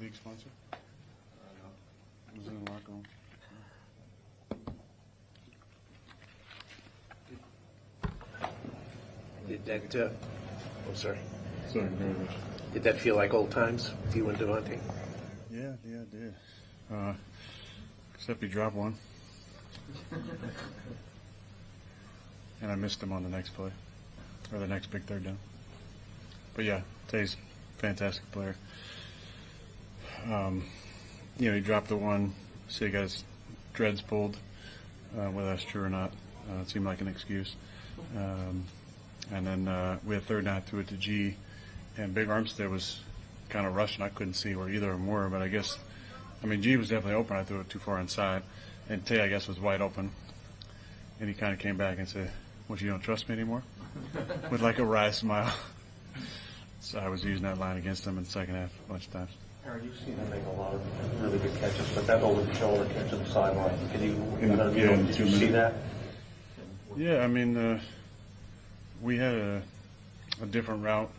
league sponsor? It was in the locker room. Did that, sorry. Sorry, very much. Did that feel like old times with you and Devante? Yeah, it did. Except he dropped one. And I missed him on the next play, or the next big third down. But yeah, Tay's a fantastic player. He dropped the one, so he got his dreads pulled. Whether that's true or not, it seemed like an excuse. And then we had third down, threw it to G, and Big Armstead was kind of rushing. I couldn't see where either of them were, but G was definitely open. I threw it too far inside, and Tay, I guess, was wide open. And he kind of came back and said, "What, you don't trust me anymore?" With like a wry smile. So I was using that line against him in the second half a bunch of times. Aaron, you've seen him make a lot of really good catches, but that over-the-shoulder catch to the sideline, did you see that? Yeah, we had a different route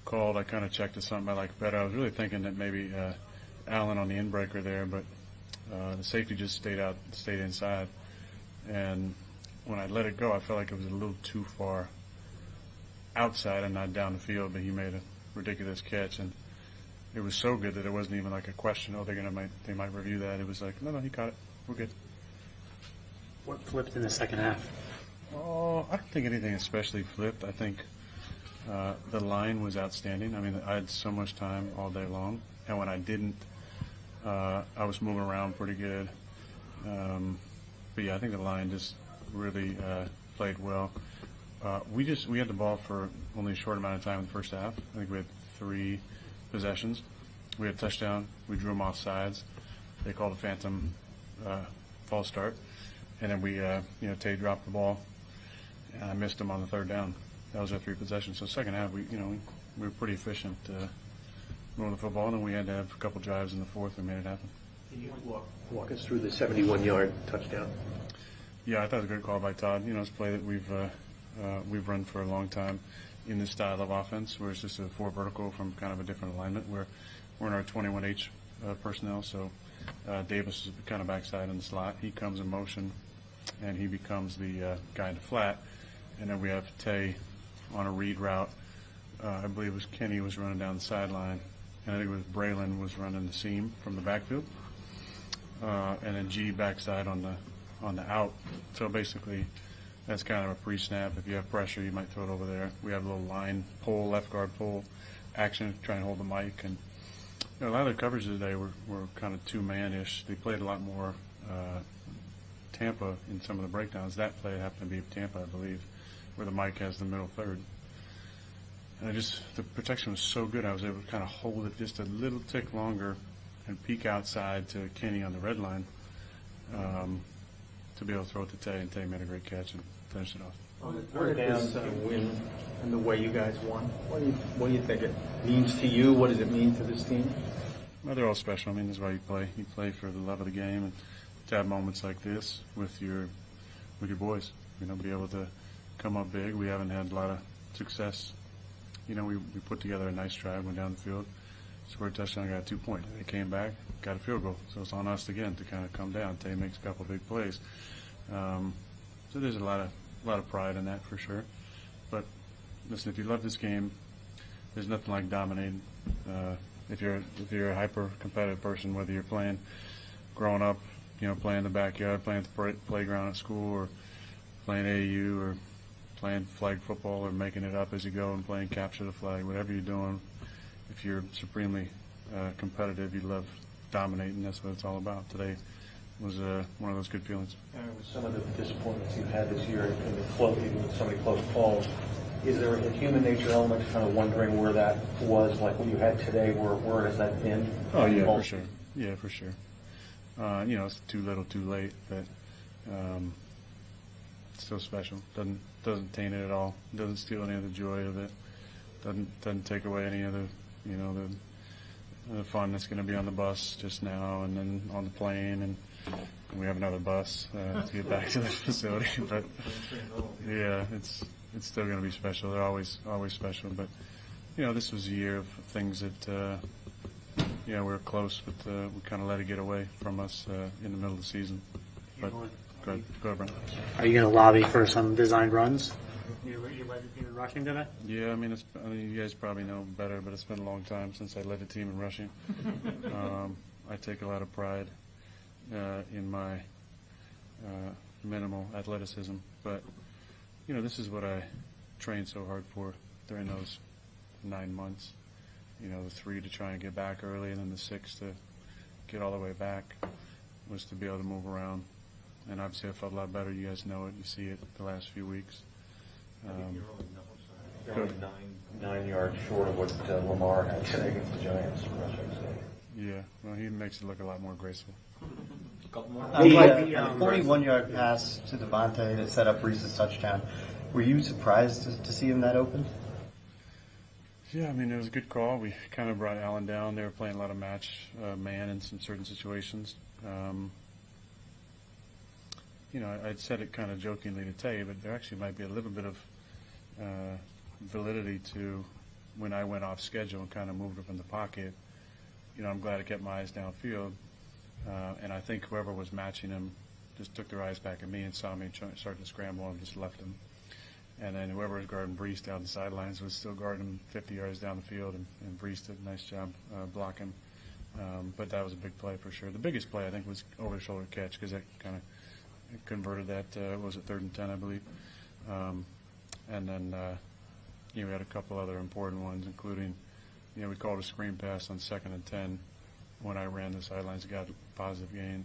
called. I kind of checked to something I liked better. I was really thinking that maybe Allen on the in-breaker there, but the safety just stayed inside. And when I let it go, I felt like it was a little too far outside and not down the field, but he made a ridiculous catch. And it was so good that it wasn't even like a question, they might review that. It was like, no, he caught it. We're good. What flipped in the second half? Oh, I don't think anything especially flipped. I think the line was outstanding. I had so much time all day long, and when I didn't, I was moving around pretty good. But yeah, I think the line just really played well. We had the ball for only a short amount of time in the first half. I think we had 3 possessions. We had a touchdown. We drew them off sides. They called a phantom false start, and then Tay dropped the ball, and I missed him on the third down. That was our 3 possessions. So second half, we were pretty efficient moving the football, and then we had to have a couple drives in the fourth and made it happen. Can you walk us through the 71-yard touchdown? Yeah, I thought it was a good call by Todd. It's a play that we've run for a long time in this style of offense, where it's just a 4 vertical from kind of a different alignment, where we're in our 21H personnel. So Davis is kind of backside in the slot. He comes in motion, and he becomes the guy in the flat. And then we have Tay on a read route. I believe it was Kenny was running down the sideline, and I think it was Braylon was running the seam from the backfield. And then G backside on the out. So basically, that's kind of a pre-snap. If you have pressure, you might throw it over there. We have a little line pull, left guard pull action, try and hold the mic. And a lot of the coverages today were kind of 2-man-ish. They played a lot more Tampa in some of the breakdowns. That play happened to be Tampa, I believe, where the mic has the middle third. And the protection was so good, I was able to kind of hold it just a little tick longer and peek outside to Kenny on the red line to be able to throw it to Tay, and Tay made a great catch and finished it off. Where did this win and the way you guys won? What do you think it means to you? What does it mean to this team? Well, they're all special. This is why you play. You play for the love of the game, and to have moments like this with your boys. Be able to come up big. We haven't had a lot of success. We put together a nice drive, went down the field, scored a touchdown, got a 2-point. They came back, got a field goal. So it's on us again to kind of come down. Tay makes a couple of big plays. So there's a lot of pride in that for sure. But listen, if you love this game, there's nothing like dominating. If you're a hyper competitive person, whether you're playing growing up, playing in the backyard, playing at the playground at school, or playing AAU, or playing flag football, or making it up as you go and playing capture the flag, whatever you're doing, if you're supremely competitive, you love dominating. That's what it's all about. Today was one of those good feelings. With some of the disappointments you've had this year in the club, even with so many close calls, is there a human nature element to kind of wondering where that was, like what you had today, where has that been? Oh, yeah, for sure. Yeah, for sure. It's too little, too late, but it's still special. Doesn't taint it at all. Doesn't steal any of the joy of it. Doesn't take away any of the fun that's going to be on the bus just now, and then on the plane, and we have another bus to get back to the facility. But yeah, it's still going to be special. They're always special. But this was a year of things that we were close, but we kind of let it get away from us in the middle of the season. But go ahead, Brent. Are you going to lobby for some designed runs? You led the team in rushing today? Yeah, I mean, you guys probably know better, but it's been a long time since I led the team in rushing. I take a lot of pride in my minimal athleticism, but this is what I trained so hard for during those 9 months. The 3 to try and get back early, and then the 6 to get all the way back was to be able to move around. And obviously, I felt a lot better. You guys know it. You see it the last few weeks. You're only 9 yards short of what Lamar had today against the Giants rushing. Yeah, well, he makes it look a lot more graceful. The 41-yard pass to Devante to set up Reese's touchdown. Were you surprised to see him that open? Yeah, I mean, it was a good call. We kind of brought Allen down. They were playing a lot of match man in some certain situations. I'd said it kind of jokingly to Tay, but there actually might be a little bit of validity to when I went off schedule and kind of moved up in the pocket. I'm glad I kept my eyes downfield, and I think whoever was matching him just took their eyes back at me and saw me start to scramble and just left him. And then whoever was guarding Brees down the sidelines was still guarding him 50 yards down the field, and Brees did a nice job blocking. But that was a big play for sure. The biggest play, I think, was over-the-shoulder catch because that kind of converted that, was it 3rd and 10, I believe. And then, we had a couple other important ones, including, we called a screen pass on 2nd and 10 when I ran the sidelines, got a positive gain.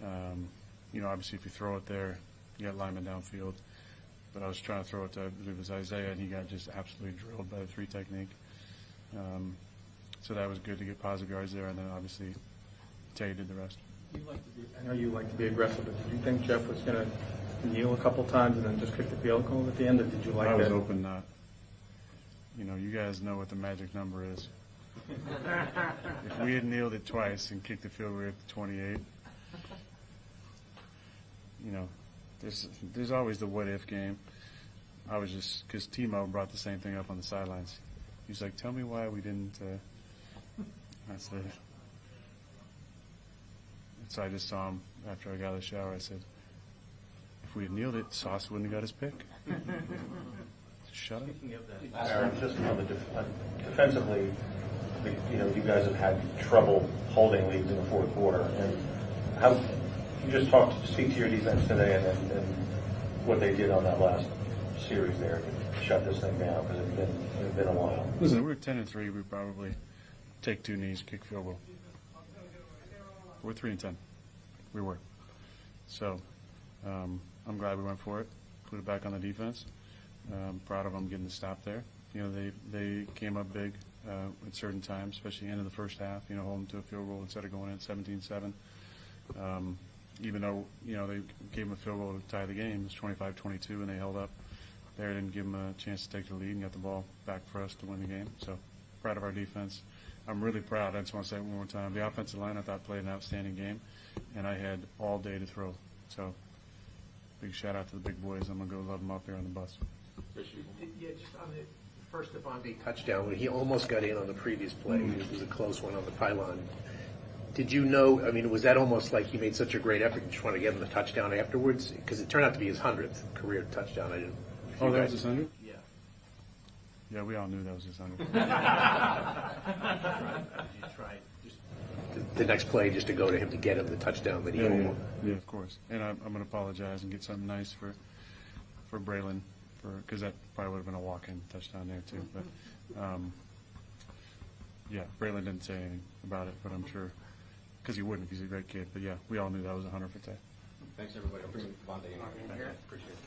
Obviously, if you throw it there, you got linemen downfield. But I was trying to throw it to, I believe it was Isaiah, and he got just absolutely drilled by the 3 technique. So that was good to get positive yards there, and then obviously Tay did the rest. I know you like to be aggressive, but did you think Jeff was going to kneel a couple times and then just kick the field goal at the end, or did you like that? I was hoping not. You guys know what the magic number is. If we had kneeled it twice and kicked the field, we were at the 28. There's always the what-if game. I was just, because Timo brought the same thing up on the sidelines. He's like, tell me why we didn't, I said, so I just saw him after I got out of the shower. I said, if we had kneeled it, Sauce wouldn't have got his pick. Shut up. Aaron, just on the defensively, you guys have had trouble holding leads in the fourth quarter. And how you just speak to your defense today and what they did on that last series there to shut this thing down, because it's been a while. Listen, we're 10-3. We probably take 2 knees, kick field goal. We're 3-10. We were. So I'm glad we went for it. Put it back on the defense. Proud of them getting the stop there. They came up big at certain times, especially end of the first half. Holding to a field goal instead of going in 17-7. Even though they gave them a field goal to tie the game, it was 25-22, and they held up. There didn't give them a chance to take the lead and got the ball back for us to win the game. So proud of our defense. I'm really proud. I just want to say it one more time. The offensive line, I thought, played an outstanding game, and I had all day to throw. So big shout out to the big boys. I'm going to go love them up there on the bus. Yeah, just on the first Devante touchdown, when he almost got in on the previous play, it was a close one on the pylon. Did you know, was that almost like he made such a great effort, you just want to give him the touchdown afterwards? Because it turned out to be his 100th career touchdown. I didn't. Oh, that was his 100th? Yeah. Yeah, we all knew that was his 100th. You tried just the next play just to go to him to get him the touchdown that he almost. Yeah, of course. And I'm going to apologize and get something nice for Braylon, because that probably would have been a walk-in touchdown there too. But yeah, Braylon didn't say anything about it, but I'm sure, because he wouldn't, because he's a great kid. But yeah, we all knew that was 100 for Tay. Thanks, everybody. I'll bring Devante in here. Appreciate it.